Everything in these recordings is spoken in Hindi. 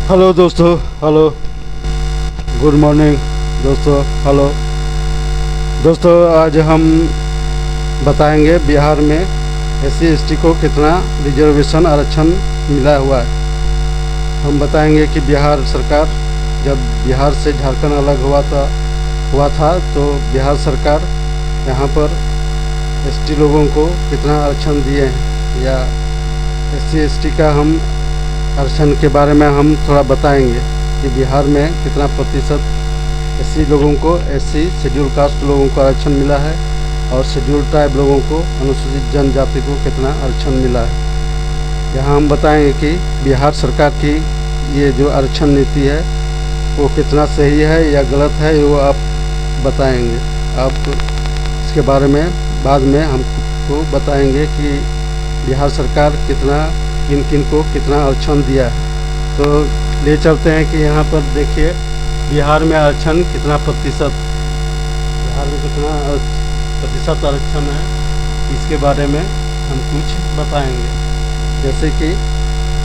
हेलो दोस्तों, हेलो, गुड मॉर्निंग दोस्तों, हेलो दोस्तों। आज हम बताएंगे बिहार में एससी एसटी को कितना रिजर्वेशन आरक्षण मिला हुआ है। हम बताएंगे कि बिहार सरकार जब बिहार से झारखंड अलग हुआ था तो बिहार सरकार यहाँ पर एसटी लोगों को कितना आरक्षण दिए हैं, या एससी एसटी का हम आरक्षण के बारे में हम थोड़ा बताएंगे कि बिहार में कितना प्रतिशत एससी लोगों को, एससी शेड्यूल कास्ट लोगों को आरक्षण मिला है और शेड्यूल ट्राइब लोगों को, अनुसूचित जनजाति को कितना आरक्षण मिला है। यहाँ हम बताएंगे कि बिहार सरकार की ये जो आरक्षण नीति है वो कितना सही है या गलत है, वो आप बताएंगे। आप इसके बारे में बाद में हमको बताएंगे कि बिहार सरकार किन किन को कितना आरक्षण दिया है। तो ले चलते हैं कि यहाँ पर देखिए बिहार में आरक्षण कितना प्रतिशत, बिहार में कितना प्रतिशत आरक्षण है, इसके बारे में हम कुछ बताएंगे। जैसे कि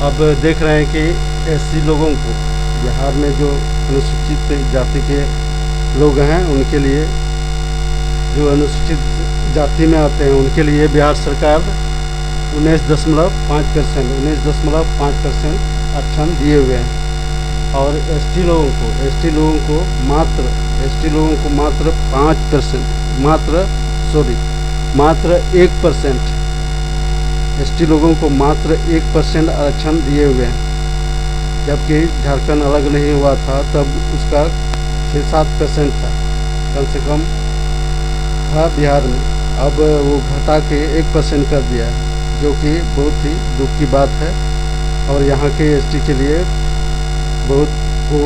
अब देख रहे हैं कि एससी लोगों को, बिहार में जो अनुसूचित जाति के लोग हैं उनके लिए, जो अनुसूचित जाति में आते हैं उनके लिए बिहार सरकार 19.5% आरक्षण दिए हुए हैं। और एसटी लोगों को मात्र 1%, एसटी लोगों को मात्र 1% आरक्षण दिए हुए हैं। जबकि झारखंड अलग नहीं हुआ था तब उसका 6-7% था, कम से कम था बिहार में। अब वो घटा के 1% कर दिया है, जो कि बहुत ही दुख की बात है। और यहाँ के एसटी के लिए बहुत वो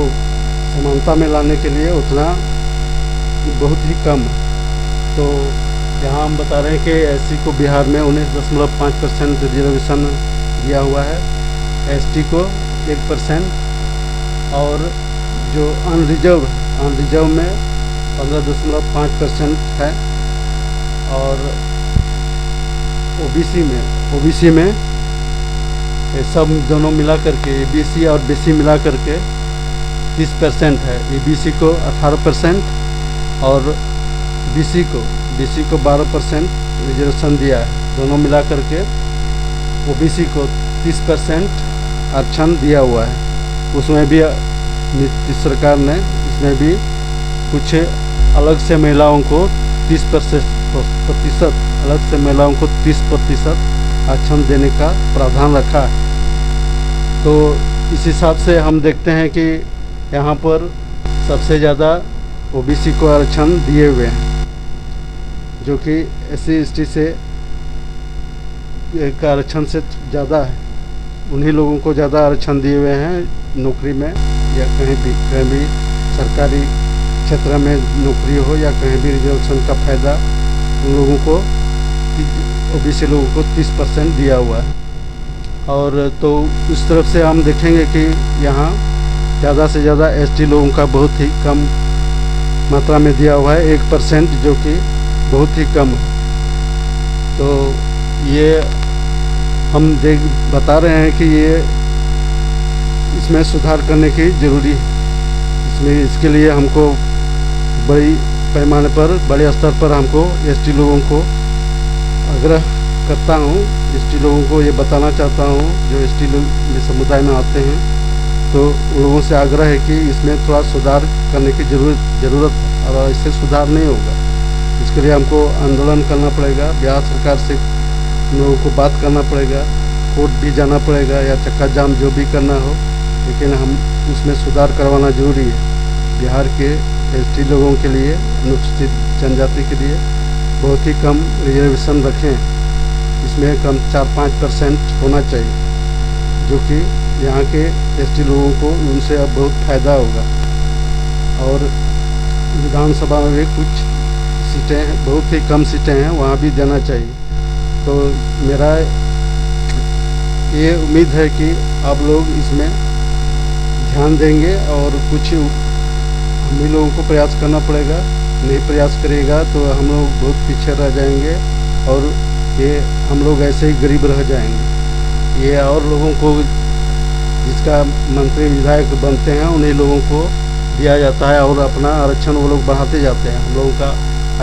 समानता में लाने के लिए उतना बहुत ही कम है। तो यहाँ हम बता रहे हैं कि एससी को बिहार में 19.5% रिजर्वेशन दिया हुआ है, एसटी को 1%, और जो अनरिजर्व में 15.5% है। और ओबीसी में ये सब दोनों मिला करके, एबीसी और बीसी मिला करके 30% है। एबीसी को 18% और बीसी को 12% रिजर्वेशन दिया है। दोनों मिला करके ओबीसी को 30% आरक्षण दिया हुआ है। उसमें भी नीतीश सरकार ने इसमें भी कुछ अलग से महिलाओं को 30% अलग से महिलाओं को 30% आरक्षण देने का प्रावधान रखा है। तो इस हिसाब से हम देखते हैं कि यहाँ पर सबसे ज़्यादा ओबीसी को आरक्षण दिए हुए हैं, जो कि एससी एसटी से का आरक्षण से ज़्यादा है। उन्हीं लोगों को ज़्यादा आरक्षण दिए हुए हैं नौकरी में, या कहीं भी सरकारी क्षेत्र में नौकरी हो या कहीं भी रिजर्वेशन का फ़ायदा उन लोगों को, ओबीसी लोगों को 30% दिया हुआ है। और तो उस तरफ से हम देखेंगे कि यहाँ ज़्यादा से ज़्यादा एसटी लोगों का बहुत ही कम मात्रा में दिया हुआ है, 1%, जो कि बहुत ही कम है। तो ये हम बता रहे हैं कि ये इसमें सुधार करने की ज़रूरी है। इसके लिए हमको बड़ी पैमाने पर, बड़े स्तर पर हमको एसटी लोगों को आग्रह करता हूँ, एसटी लोगों को ये बताना चाहता हूँ जो एसटी समुदाय में आते हैं, तो उन लोगों से आग्रह है कि इसमें थोड़ा सुधार करने की ज़रूरत है। और इससे सुधार नहीं होगा, इसके लिए हमको आंदोलन करना पड़ेगा, बिहार सरकार से लोगों को बात करना पड़ेगा, कोर्ट भी जाना पड़ेगा, या चक्का जाम जो भी करना हो, लेकिन हम उसमें सुधार करवाना ज़रूरी है। बिहार के एसटी लोगों के लिए, अनुसूचित जनजाति के लिए बहुत ही कम रिजर्वेशन रखें। इसमें कम 4-5% होना चाहिए, जो कि यहाँ के एसटी लोगों को उनसे अब बहुत फ़ायदा होगा। और विधानसभा में भी कुछ सीटें हैं, बहुत ही कम सीटें हैं, वहाँ भी देना चाहिए। तो मेरा ये उम्मीद है कि आप लोग इसमें ध्यान देंगे, और कुछ हम ही लोगों को प्रयास करना पड़ेगा। नहीं प्रयास करेगा तो हम लोग बहुत पीछे रह जाएंगे, और ये हम लोग ऐसे ही गरीब रह जाएंगे। ये और लोगों को जिसका मंत्री विधायक बनते हैं उन्हीं लोगों को दिया जाता है और अपना आरक्षण वो लोग बढ़ाते जाते हैं। हम लोगों का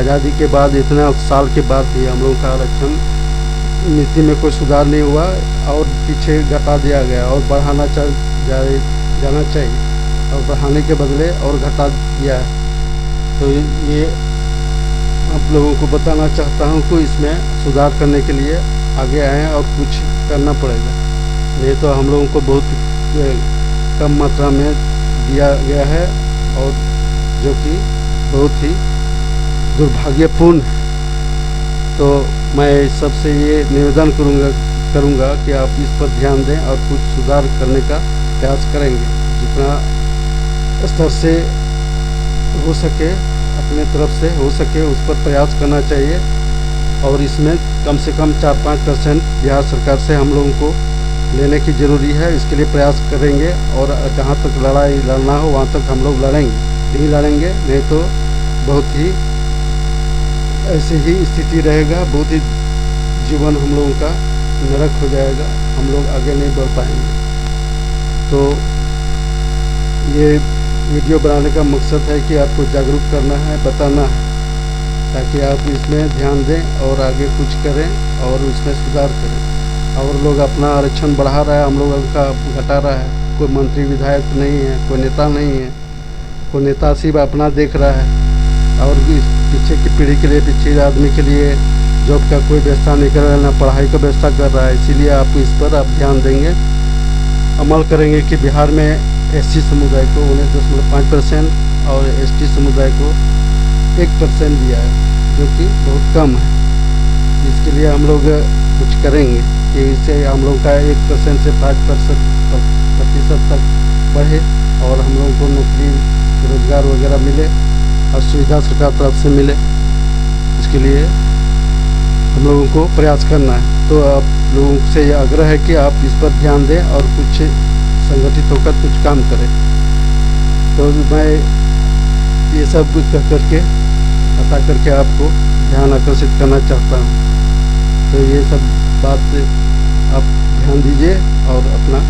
आज़ादी के बाद इतना साल के बाद भी हम लोगों का आरक्षण नीति में कोई सुधार नहीं हुआ और पीछे घटा दिया गया और बढ़ाना जाना चाहिए और बढ़ाने के बदले और घटा दिया है। तो ये आप लोगों को बताना चाहता हूँ कि इसमें सुधार करने के लिए आगे आएँ और कुछ करना पड़ेगा, नहीं तो हम लोगों को बहुत कम मात्रा में दिया गया है और जो कि बहुत ही दुर्भाग्यपूर्ण। तो मैं सबसे ये निवेदन करूँगा कि आप इस पर ध्यान दें और कुछ सुधार करने का प्रयास करेंगे। जितना स्तर से हो सके अपने तरफ से हो सके उस पर प्रयास करना चाहिए और इसमें कम से कम 4-5% बिहार सरकार से हम लोगों को लेने की ज़रूरी है। इसके लिए प्रयास करेंगे और जहाँ तक लड़ाई लड़ना हो वहाँ तक हम लोग लड़ेंगे, नहीं लड़ेंगे नहीं तो बहुत ही ऐसे ही स्थिति रहेगा, बहुत ही जीवन हम लोगों का नरक हो जाएगा, हम लोग आगे नहीं बढ़ पाएंगे। तो ये वीडियो बनाने का मकसद है कि आपको जागरूक करना है, बताना है, ताकि आप इसमें ध्यान दें और आगे कुछ करें और उसमें सुधार करें। और लोग अपना आरक्षण बढ़ा रहा है, हम लोगों का घटा रहा है। कोई मंत्री विधायक नहीं है, कोई नेता नहीं है, कोई नेता सिर्फ अपना देख रहा है और पीछे की पीढ़ी के लिए, पीछे आदमी के लिए जॉब का कोई व्यवस्था नहीं कर रहा है, ना पढ़ाई का व्यवस्था कर रहा है। इसीलिए आप इस पर आप ध्यान देंगे, अमल करेंगे कि बिहार में एससी समुदाय को 19.5% और एसटी समुदाय को 1% दिया है, जो कि बहुत कम है। इसके लिए हम लोग कुछ करेंगे कि इससे हम लोग का 1% से 5% तक बढ़े और हम लोगों को नौकरी रोजगार वगैरह मिले और सुविधा सरकार तरफ से मिले। इसके लिए हम लोगों को प्रयास करना है। तो आप लोगों से यह आग्रह है कि आप इस पर ध्यान दें और कुछ संगठित होकर कुछ काम करें। तो मैं ये सब कह करके बता करके आपको ध्यान आकर्षित करना चाहता हूँ। तो ये सब बात आप ध्यान दीजिए और अपना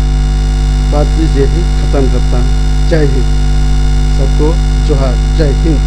बात यही ख़त्म करता हूँ। जय हिंद, सबको जोहार, जय हिंद।